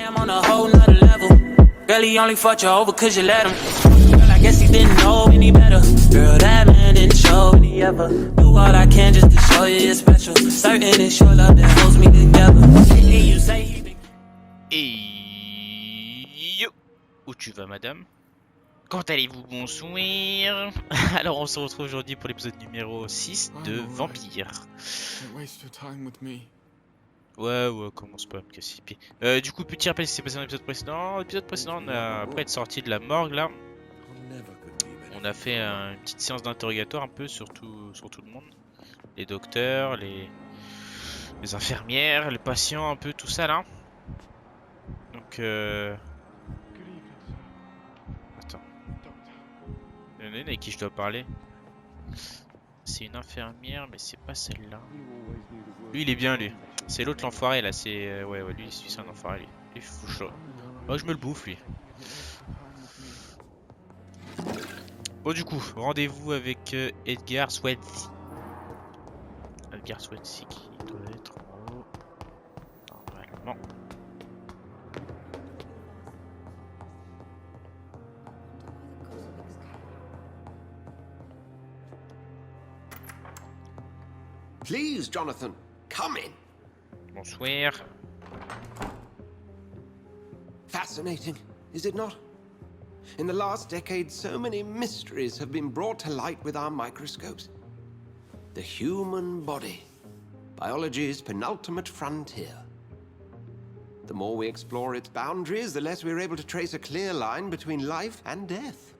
am on a whole nother level. Girl, he only fucked you over cause you let him. Girl, I guess he didn't know any better. Girl, that man didn't show any ever. Do all I can just to show you you're special. Certain it's your love that holds me together. And you say he been... Et yo, où tu vas, madame? Comment allez-vous? Bonsoir. Alors, on se retrouve aujourd'hui pour l'épisode numéro 6 de Vampyr. Ouais, commence pas à me casser les pieds. Du coup, petit rappel, ce qui s'est passé dans l'épisode précédent. L'épisode précédent, on a, après être sorti de la morgue, là, on a fait une petite séance d'interrogatoire un peu sur tout le monde. Les docteurs, les infirmières, les patients, un peu tout ça, là. Donc, attends. Il y en a une avec qui je dois parler. C'est une infirmière, mais c'est pas celle-là. Lui, il est bien, lui. C'est l'autre, l'enfoiré, là. C'est... ouais, lui, c'est un enfoiré, lui. Il fout chaud. Moi, je me le bouffe, lui. Bon, du coup, rendez-vous avec Edgar Sweatsy. Edgar Sweatsy qui doit être en haut. Normalement. Please, Jonathan, come in. Bonsoir. Fascinating, is it not? In the last decade, so many mysteries have been brought to light with our microscopes. The human body, biology's penultimate frontier. The more we explore its boundaries, the less we're able to trace a clear line between life and death.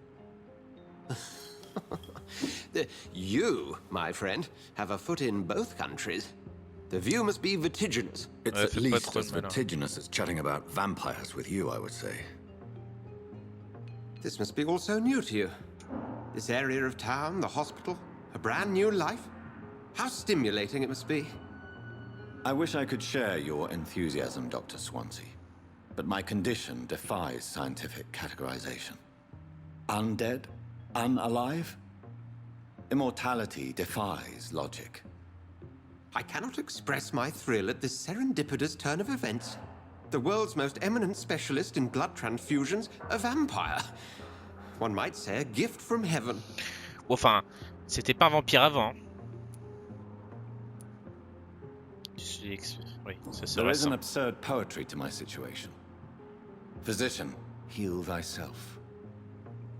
You, my friend, have a foot in both countries. The view must be vertiginous. It's at least as vertiginous as chatting about vampires with you, I would say. This must be all so new to you. This area of town, the hospital, a brand new life. How stimulating it must be. I wish I could share your enthusiasm, Dr. Swansea. But my condition defies scientific categorization. Undead? Unalive? Immortality defies logic. I cannot express my thrill at this serendipitous turn of events. The world's most eminent specialist in blood transfusions, a vampire. One might say a gift from heaven. Enfin, c'était pas un vampire avant. Oui, there is an absurd poetry to my situation. Physician, heal thyself.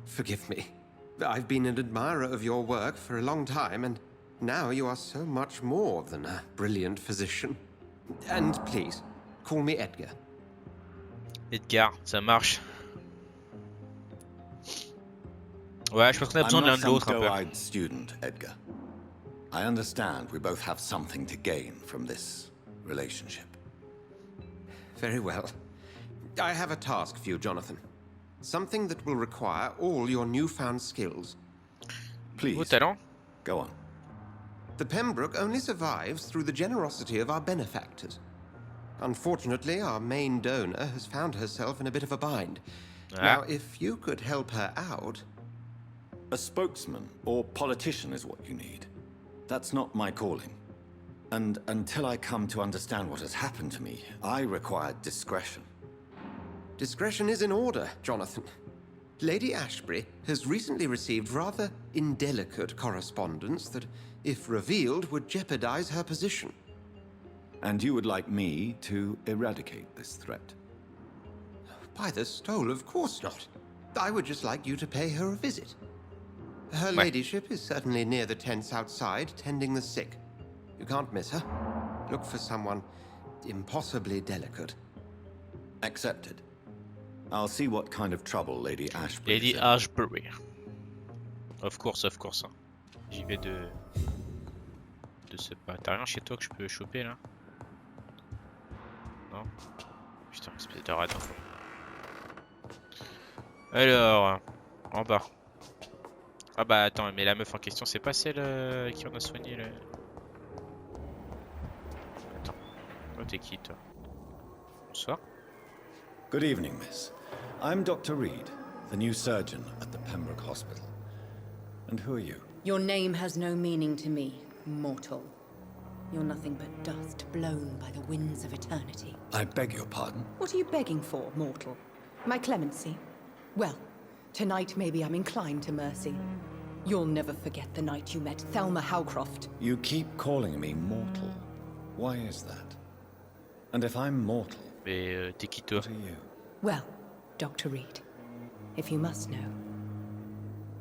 Forgive me. I've been an admirer of your work for a long time, and now you are so much more than a brilliant physician. And please, call me Edgar. Edgar, ça marche. Ouais, je pense qu'on a besoin de l'un de l'autre un peu. I'm not some doe-eyed student, Edgar. I understand we both have something to gain from this relationship. Very well. I have a task for you, Jonathan. Something that will require all your newfound skills. Please, go on. The Pembroke only survives through the generosity of our benefactors. Unfortunately, our main donor has found herself in a bit of a bind. Now, if you could help her out... A spokesman or politician is what you need. That's not my calling. And until I come to understand what has happened to me, I require discretion. Discretion is in order, Jonathan. Lady Ashbury has recently received rather indelicate correspondence that, if revealed, would jeopardize her position. And you would like me to eradicate this threat? By the stole, of course not. I would just like you to pay her a visit. Her ladyship is certainly near the tents outside, tending the sick. You can't miss her. Look for someone impossibly delicate. Accepted. I'll see what kind of trouble Lady Ashbury. Lady Ashbury. Of course. J'y vais de ce pas. T'as rien chez toi que je peux choper là? Non? Putain, espèce de rat. Alors, en bas. Ah bah attends, mais la meuf en question, c'est pas celle qui on a soigné là. Attends, toi t'es qui toi? Bonsoir. Good evening, miss. I'm Dr. Reed, the new surgeon at the Pembroke Hospital. And who are you? Your name has no meaning to me, mortal. You're nothing but dust blown by the winds of eternity. I beg your pardon. What are you begging for, mortal? My clemency? Well, tonight maybe I'm inclined to mercy. You'll never forget the night you met Thelma Howcroft. You keep calling me mortal. Why is that? And if I'm mortal, Mais t'es qui toi? what are you? Well, Dr. Reed, if you must know,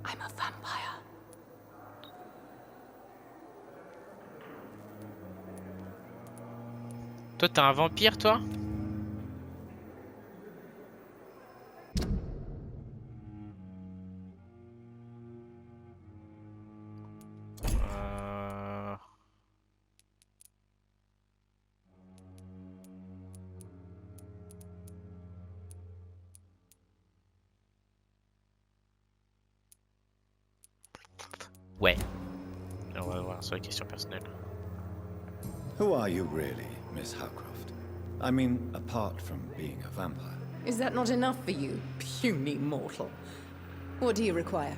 I'm a vampire. Toi, t'es un vampire, toi? Ouais. On va voir sur la question personnelle. Who are you really, Miss Howcroft? I mean, apart from being a vampire. Is that not enough for you, puny mortal? What do you require?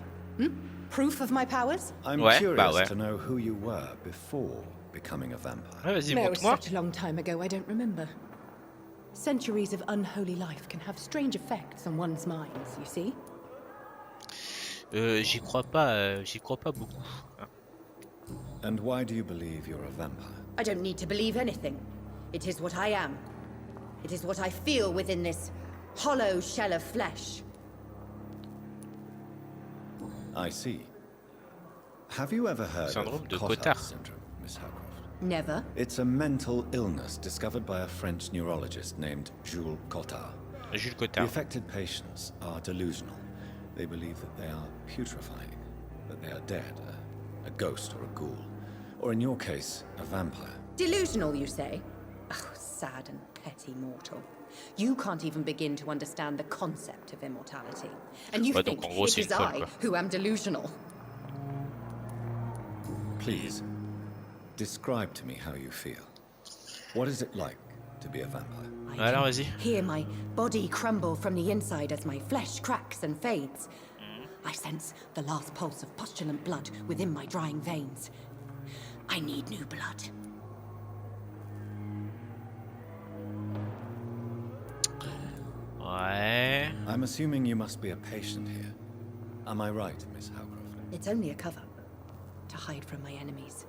Proof of my powers? I'm Ouais, curious bah ouais. to know who you were before becoming a vampire. Ouais, vas-y, No, it was montre-moi. such a long time ago, I don't remember. Centuries of unholy life can have strange effects on one's minds, you see? J'y crois pas beaucoup. Hein. And why do you believe you're a vampire? I don't need to believe anything. It is what I am. It is what I feel within this hollow shell of flesh. I see. Have you ever heard Syndrome of de Cotard Cotard. syndrome, Miss Howcroft? Never. It's a mental illness discovered by a French neurologist named Jules Cotard. Jules The Cotard. affected patients are delusional. They believe that they are putrefying, that they are dead, a ghost or a ghoul, or in your case, a vampire. Delusional, you say? Oh, sad and petty mortal. You can't even begin to understand the concept of immortality. And you Ouais, think donc, en gros, it c'est is une folle, I quoi. who am delusional. Please, describe to me how you feel. What is it like to be a vampire? I Alors, can vas-y. hear my body crumble from the inside as my flesh cracks and fades. I sense the last pulse of postulant blood within my drying veins. I need new blood. Ouais. I'm assuming you must be a patient here. Am I right, Miss Howcroft? It's only a cover to hide from my enemies.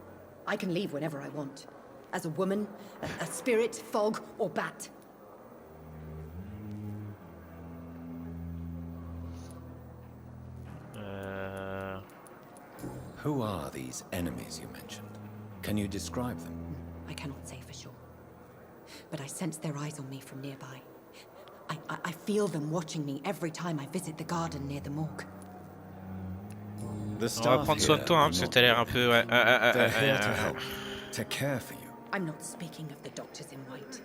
I can leave whenever I want. As a woman, a spirit, fog, or bat. Who are these enemies you mentioned? Can you describe them? I cannot say for sure. But I sense their eyes on me from nearby. I feel them watching me every time I visit the garden near the morgue. The On va staff prendre soin de here toi, hein, are parce que not t'as l'air un peu... Ouais. They're here to help, to care for you. I'm not speaking of the doctors in white.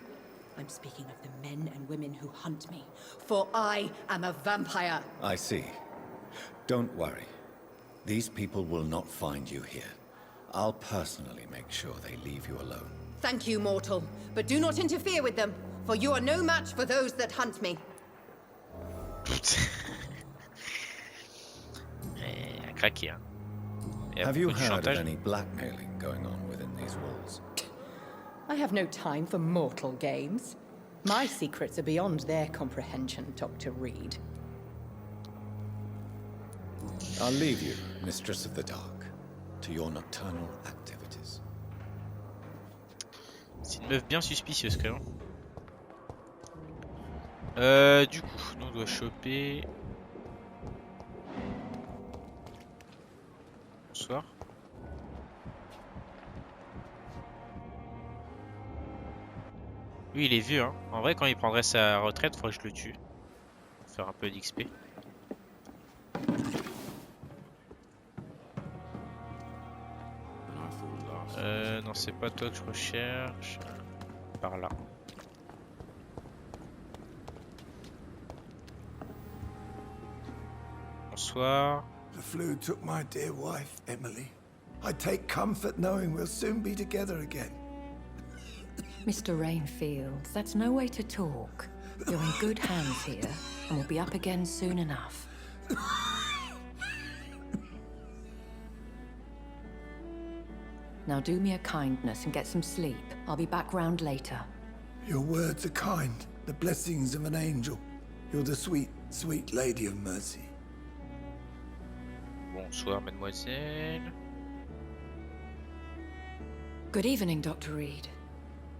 I'm speaking of the men and women who hunt me. For I am a vampire. I see. Don't worry. These people will not find you here. I'll personally make sure they leave you alone. Thank you, mortal. But do not interfere with them, for you are no match for those that hunt me. À craquer, hein. Il y a Have you beaucoup de heard of chantage. any blackmailing going on within these walls? I have no time for mortal games. My secrets are beyond their comprehension, Dr. Reed. I'll leave you, Mistress of the Dark, to your nocturnal activities. C'est une meuf bien suspicieuse quand même. Du coup, nous on doit choper. Bonsoir. Lui il est vieux hein. En vrai quand il prendrait sa retraite, faudrait que je le tue. Pour faire un peu d'XP. Non c'est pas toi que je recherche. Par là. Bonsoir. The flu took my dear wife, Emily. I take comfort knowing we'll soon be together again. Mr. Rainfield, that's no way to talk. You're in good hands here, and we'll be up again soon enough. Now do me a kindness and get some sleep. I'll be back round later. Your words are kind, the blessings of an angel. You're the sweet, sweet lady of mercy. Bonsoir, mademoiselle. Good evening, Dr. Reed.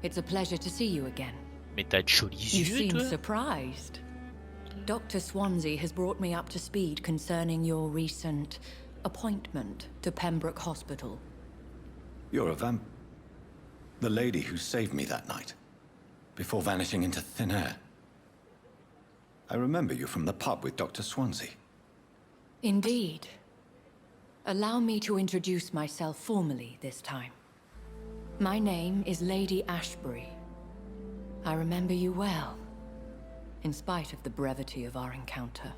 It's a pleasure to see you again. Mais t'as de jolis You yeux, seem toi. surprised. Dr. Swansea has brought me up to speed concerning your recent appointment to Pembroke Hospital. You're a vamp... The lady who saved me that night, before vanishing into thin air. I remember you from the pub with Dr. Swansea. Indeed. Allow me to introduce myself formally this time. My name is Lady Ashbury. I remember you well, in spite of the brevity of our encounter.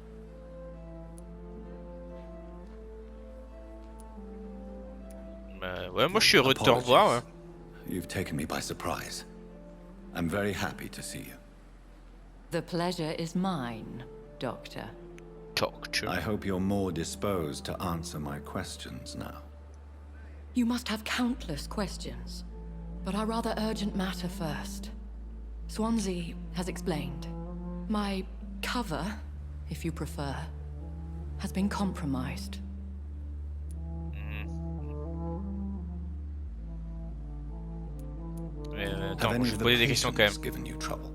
Ouais, moi je suis heureux de te revoir. Ouais. You've taken me by surprise. I'm very happy to see you. The pleasure is mine, Doctor. Doctor. I hope you're more disposed to answer my questions now. You must have countless questions, but our rather urgent matter first. Swansea has explained. My cover, if you prefer, has been compromised. Attends, je vais vous poser des questions quand même. Given you trouble?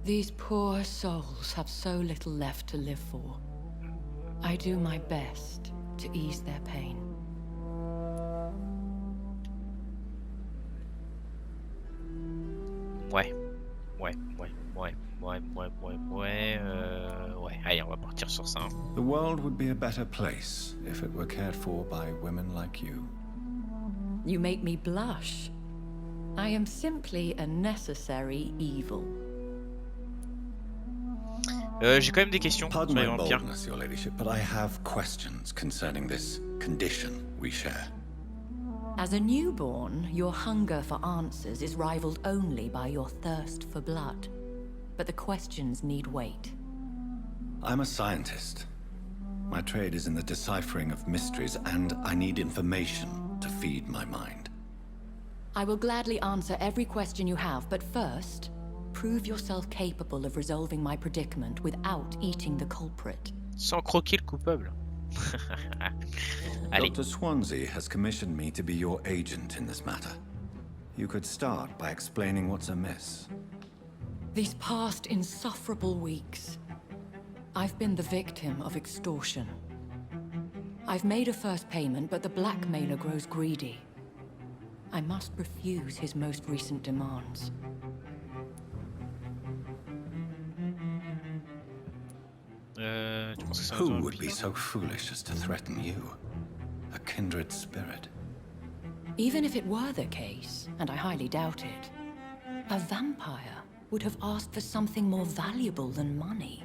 These poor souls have so little left to live for. I do my best to ease their pain. Ouais. Allez, on va partir sur ça. The world would be a better place if it were cared for by women like you. You make me blush. I am simply a necessary evil. J'ai quand même des questions sur Pardon les my vampires. boldness, your ladyship, but I have questions concerning this condition we share. As a newborn, your hunger for answers is rivaled only by your thirst for blood. But the questions need wait. I'm a scientist. My trade is in the deciphering of mysteries, and I need information to feed my mind. I will gladly answer every question you have, but first, prove yourself capable of resolving my predicament without eating the culprit. Sans croquer le coupable. Allez. Dr. Swansea has commissioned me to be your agent in this matter. You could start by explaining what's amiss. These past insufferable weeks, I've been the victim of extortion. I've made a first payment, but the blackmailer grows greedy. I must refuse his most recent demands. Tu penses que c'est un Who would be vampire? so foolish as to threaten you? A kindred spirit. Even if it were the case, and I highly doubt it, a vampire would have asked for something more valuable than money.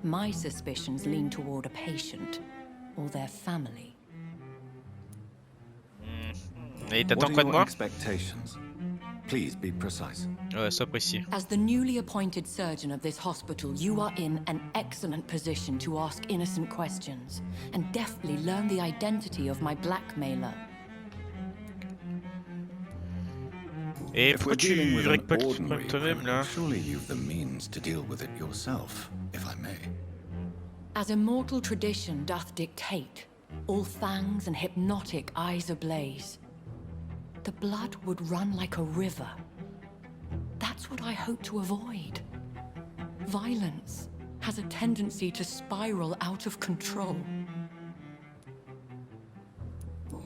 My suspicions lean toward a patient or their family. Et What t'attends are quoi de your moi? expectations? Please be precise. Sois précis. As the newly appointed surgeon of this hospital, you are in an excellent position to ask innocent questions and deftly learn the identity of my blackmailer. Et If pourquoi we're tu dealing with an règles pas le ordinary problème toi-même criminal, là? surely you've the means to deal with it yourself, if I may. As immortal tradition doth dictate, all fangs and hypnotic eyes ablaze, the blood would run like a river. That's what I hope to avoid. Violence has a tendency to spiral out of control.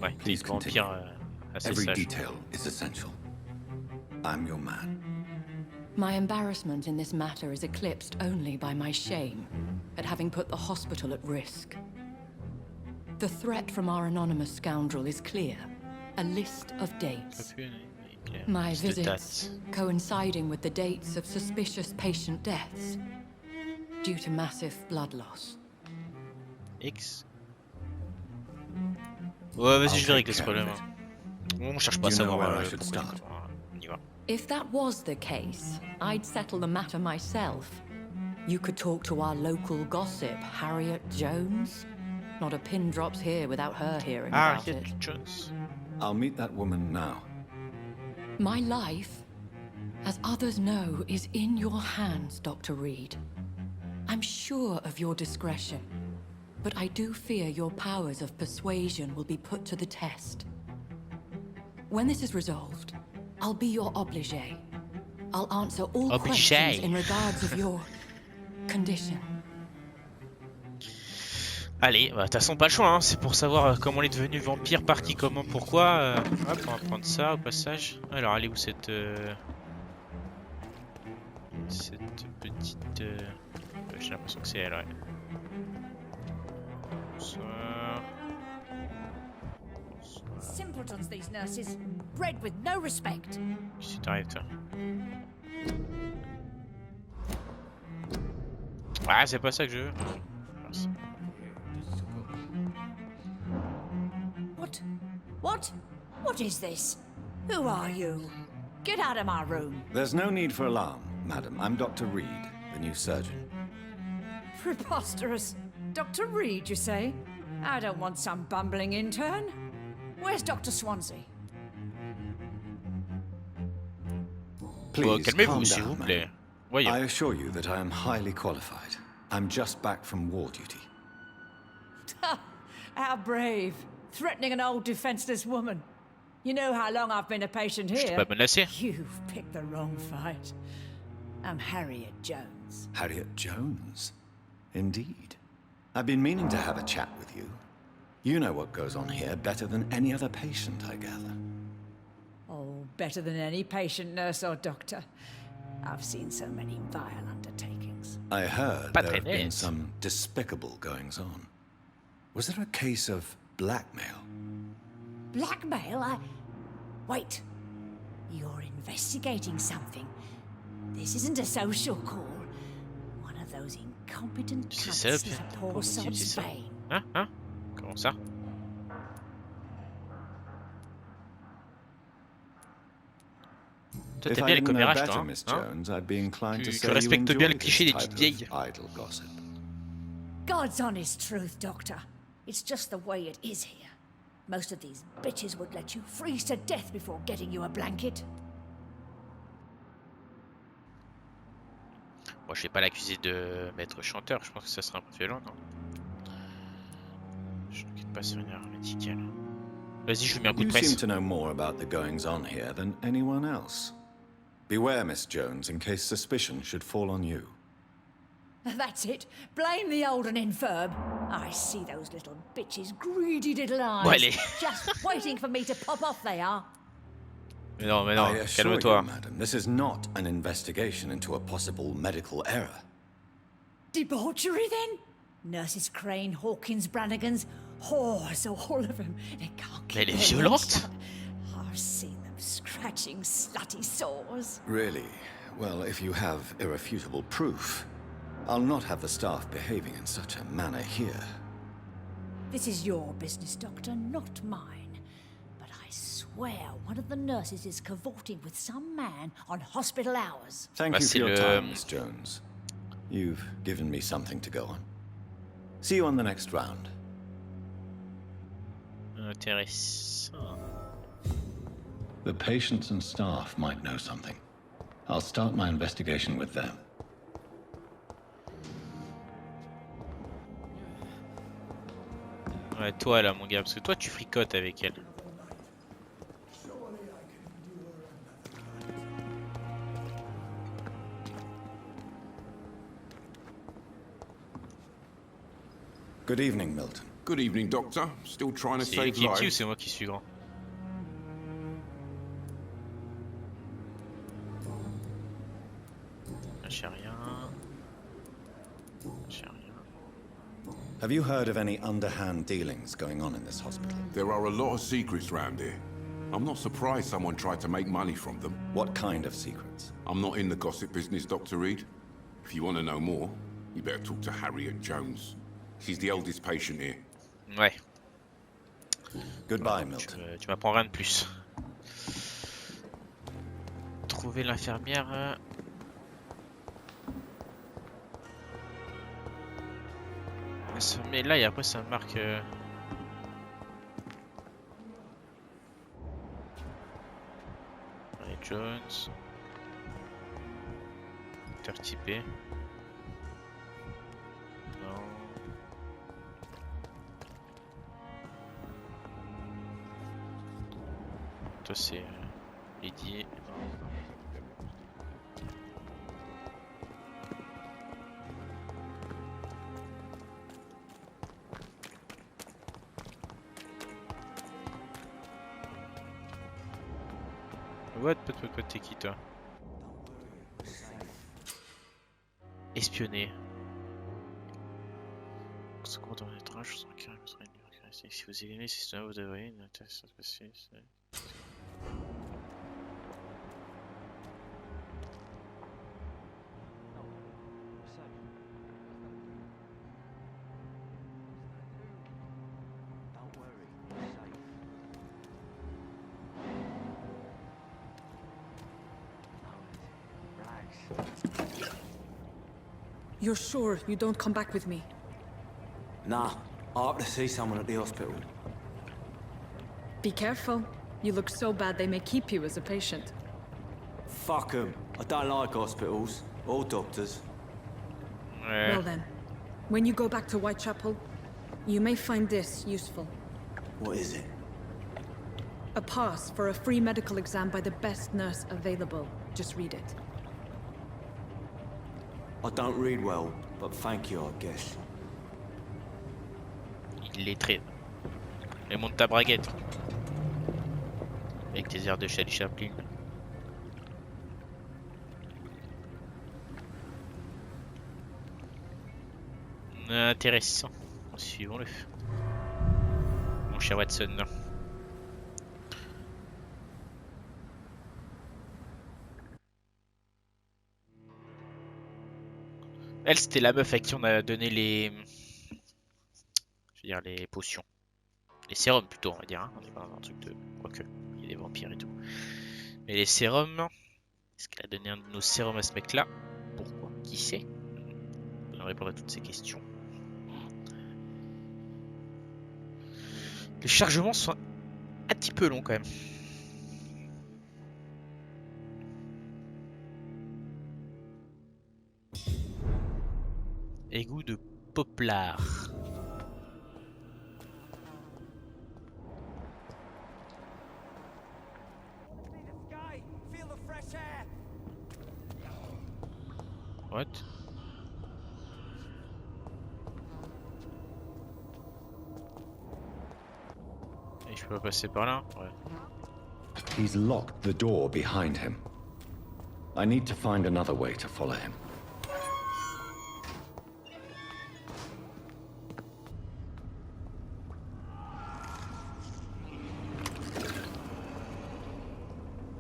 Ouais, t'es Please une continue. vampire assez Every sage. detail is essential. I'm your man. My embarrassment in this matter is eclipsed only by my shame at having put the hospital at risk. The threat from our anonymous scoundrel is clear. A list of dates. My Liste de visits dates. coinciding with the dates of suspicious patient deaths due to massive blood loss. X. Ouais, vas-y, I'll je vais régler take ce care of problème. it. On cherche pas à Do you know savoir where I should pourquoi start? on y va. If that was the case, I'd settle the matter myself. You could talk to our local gossip, Harriet Jones. Not a pin drops here without her hearing about it. Jones. I'll meet that woman now. My life as others know, is in your hands, Dr. Reed. I'm sure of your discretion, but I do fear your powers of persuasion will be put to the test. When this is resolved, I'll be your obligé. I'll answer all questions in regards of your condition. Allez, bah, de toute façon pas le choix, hein. C'est pour savoir comment il est devenu vampire, par qui, comment, pourquoi. Hop, on va prendre ça au passage. Alors, elle est où cette petite... J'ai l'impression que c'est elle, ouais. Bonsoir. Simpletons, these nurses. Bred with no respect. Qu'est-ce qui t'arrive, toi? Ah, c'est pas ça que je veux. Merci. What is this? Who are you? Get out of my room. There's no need for alarm, madam. I'm Dr. Reed, the new surgeon. Preposterous. Dr. Reed, you say? I don't want some bumbling intern. Where's Dr. Swansea? Please, calmez-vous, calm s'il down, vous plaît. madam. Voyons. I assure you that I am highly qualified. I'm just back from war duty. How brave. Threatening an old defenseless woman. You know how long I've been a patient here? Pas menacé. You've picked the wrong fight. I'm Harriet Jones. Harriet Jones? Indeed. I've been meaning to have a chat with you. You know what goes on here better than any other patient, I gather. Oh, better than any patient, nurse or doctor. I've seen so many vile undertakings. I heard Pas there très have been net. some despicable goings-on. Was there a case of blackmail? Blackmail? Wait. You're investigating something. This isn't a social call. One of those incompetent C'est cunts ça, is bien. a poor C'est sod's ça. bane. Hein? Hein? Comment ça? Toi, If t'aimes I bien les didn't know commérages, better, toi, hein? Miss Hein? Jones, I'd be inclined to Tu say you respectes bien enjoy le cliché this des type petites vieilles. of idle gossip. God's honest truth, Doctor. It's just the way it is here. Most of these bitches would let you freeze to death before getting you a blanket. Moi, je vais pas l'accuser de m'être chanteur, je pense que ça serait un peu violent, non? Je ne quitte pas ce manière médicale. Vas-y, je lui mets un coup de You seem presse. to know more about the goings-on here than anyone else. Beware, Miss Jones, in case suspicion should fall on you. That's it. Blame the old and infirm. I see those little bitches' greedy little eyes. Bon, allez. Just waiting for me to pop off, they are. Mais non, I assure you, calme-toi. madam, this is not an investigation into a possible medical error. Debauchery, then? Nurses Crane, Hawkins, Brannigans, whores, all of them. They can't Mais keep elle est their violente. lips shut. I've seen them scratching slutty sores. Really? Well, if you have irrefutable proof, I'll not have the staff behaving in such a manner here. This is your business, Doctor, not mine. But I swear one of the nurses is cavorting with some man on hospital hours. Thank Bah, you for c'est your le- time, Miss Jones. You've given me something to go on. See you on the next round. Intéressant. The patients and staff might know something. I'll start my investigation with them. Ouais, toi là, mon gars, parce que toi, tu fricotes avec elle. Good evening, Milton. Good evening, Doctor. Still trying to C'est save qui me tue ou lives. c'est moi qui suis grand? J'ai rien. J'ai rien. Have you heard of any underhand dealings going on in this hospital? There are a lot of secrets round here. I'm not surprised someone tried to make money from them. What kind of secrets? I'm not in the gossip business, Dr. Reed. If you want to know more, you better talk to Harriet Jones. She's the eldest patient here. Ouais, Goodbye, Milton. tu m'apprends rien de plus. Trouver l'infirmière. Mais là, et après, ça marque. Jones. Acteur typé. Non. Toi c'est Lady. What, t'es qui toi? Espionner. C'est comment dans l'étrange, je sens qu'il y a un si vous éliminez ce système, vous devriez une intéressante passer. You're sure you don't come back with me? Nah, I have to see someone at the hospital. Be careful. You look so bad they may keep you as a patient. Fuck 'em. I don't like hospitals or doctors. Well then, when you go back to Whitechapel, you may find this useful. What is it? A pass for a free medical exam by the best nurse available. Just read it. I don't read well, but thank you, I guess. Il est très. Et monte ta braguette. Avec tes airs de Charlie Chaplin. Intéressant. Suivons-le. Mon cher Watson. Elle, c'était la meuf à qui on a donné les... Je veux dire, les potions. Les sérums, plutôt, on va dire. Hein. On est pas dans un truc de... Quoique, il y a des vampires et tout. Mais les sérums... Est-ce qu'elle a donné un de nos sérums à ce mec-là? Pourquoi? Qui sait? On va répondre à toutes ces questions. Les chargements sont un petit peu longs, quand même. Égout de poplard. What? Et je peux pas passer par là? Ouais. He's locked the door behind him. I need to find another way to follow him.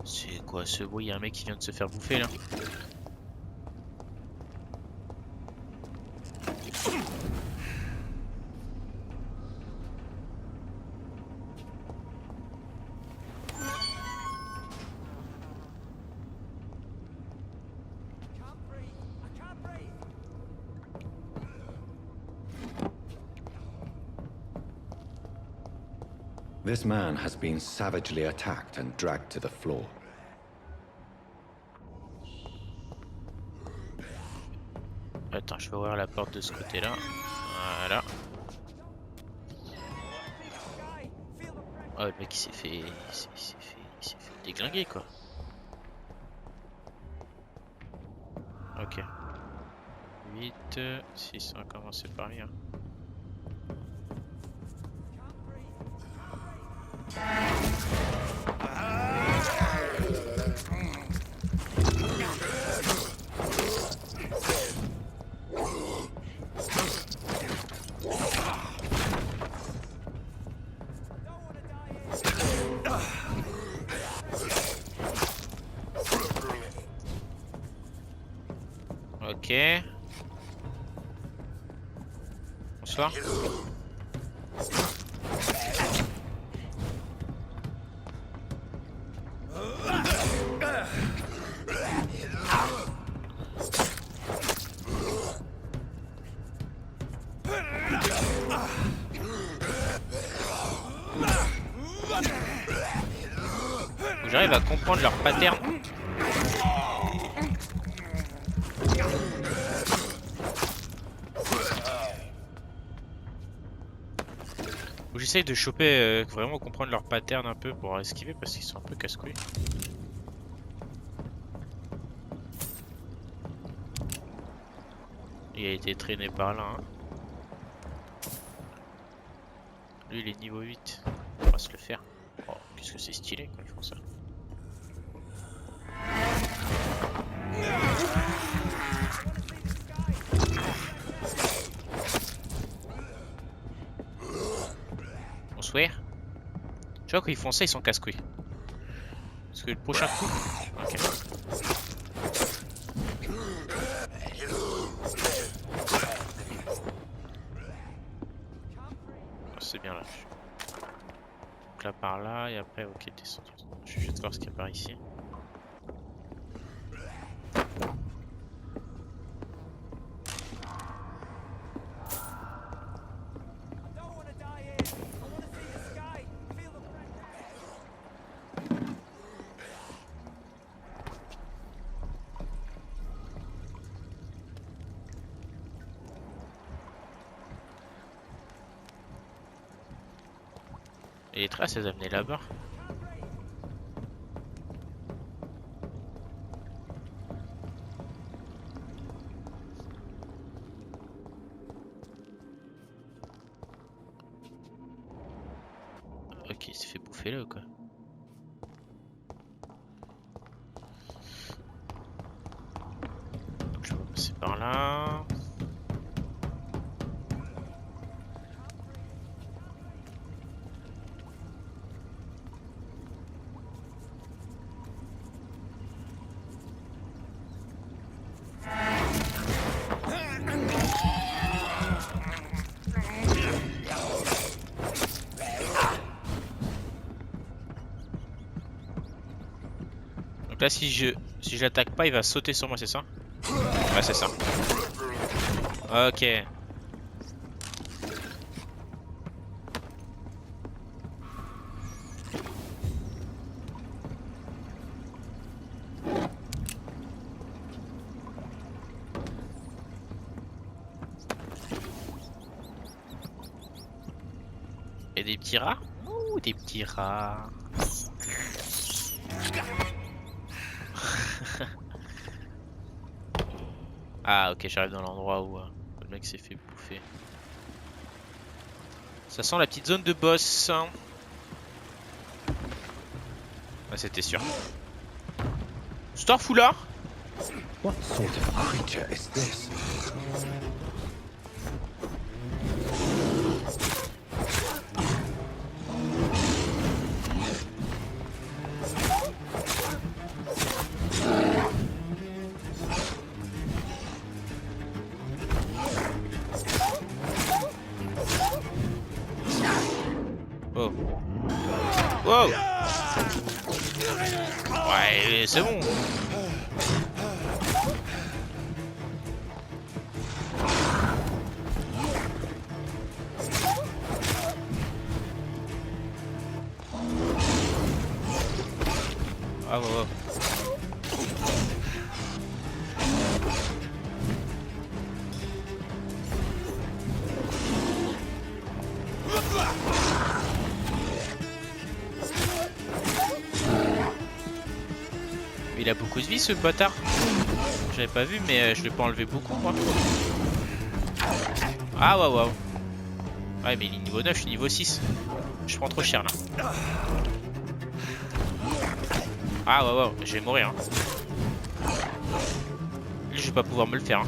C'est quoi ce bruit? Il y a un mec qui vient de se faire bouffer là. This man has been savagely attacked and dragged to the floor. Attends, je vais ouvrir la porte de ce côté-là. Voilà. Oh, le mec il s'est fait... il s'est fait déglinguer quoi. Ok. 8, 6, on va commencer par rien. Ok. Bonsoir. J'arrive à comprendre leur pattern. Faut que j'essaye de choper, vraiment comprendre leur pattern un peu pour esquiver parce qu'ils sont un peu casse-couilles. Il a été traîné par là. Hein. Lui il est niveau 8. On va se le faire. Oh, qu'est-ce que c'est stylé quand ils font ça. On swear. Tu vois quand ils font ça ils sont casse-couilles. Parce que le prochain coup... Ok. C'est bien là. Donc là par là et après ok descendre. Je vais juste voir ce qu'il y a par ici. Et les traces elles amenaient là-bas. Ok, il s'est fait bouffer là ou quoi? Donc je vais passer par là. Donc là si je l'attaque pas il va sauter sur moi c'est ça? Ouais c'est ça. Ok. Et des petits rats? Ouh des petits rats. Ah ok j'arrive dans l'endroit où le mec s'est fait bouffer. Ça sent la petite zone de boss. Ah c'était sûr. Starfoulard. What sort of creature is this? Oh. Wow. Ouais, c'est bon. Ah ouais, ouais. Il a beaucoup de vie ce bâtard. J'avais pas vu mais je l'ai pas enlevé beaucoup moi. Ah ouais ouais. Ouais mais il est niveau 9, je suis niveau 6. Je prends trop cher là. Ah ouais ouais, je vais mourir. Hein. Lui je vais pas pouvoir me le faire. Hein.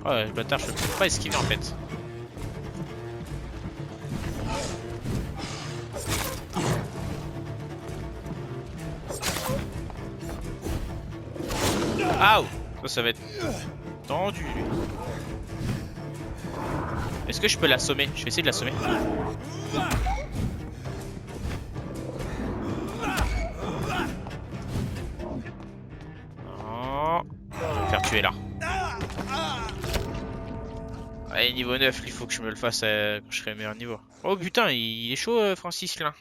Ouais, le bâtard, je peux pas esquiver en fait. Aouh! Ça va être tendu lui. Est-ce que je peux l'assommer? Je vais essayer de l'assommer. Oh. Je vais me faire tuer là. Allez, niveau 9, il faut que je me le fasse quand je serai meilleur niveau. Oh putain, il est chaud Francis là.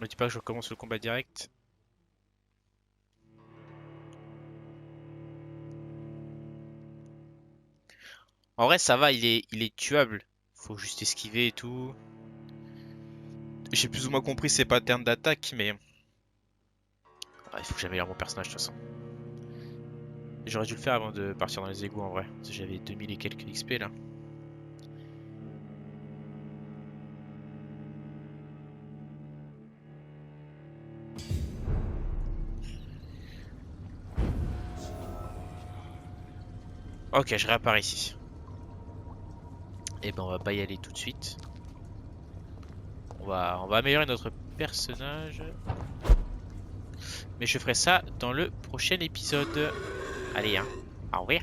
Me dis pas que je recommence le combat direct. En vrai ça va, il est tuable. Faut juste esquiver et tout. J'ai plus ou moins compris ses patterns d'attaque, mais... il faut que j'améliore mon personnage de toute façon. J'aurais dû le faire avant de partir dans les égouts en vrai. Parce que j'avais 2000 et quelques XP là. Ok, je réapparais ici. Et ben on va pas y aller tout de suite. On va améliorer notre personnage. Mais je ferai ça dans le prochain épisode. Allez, hein. Au revoir.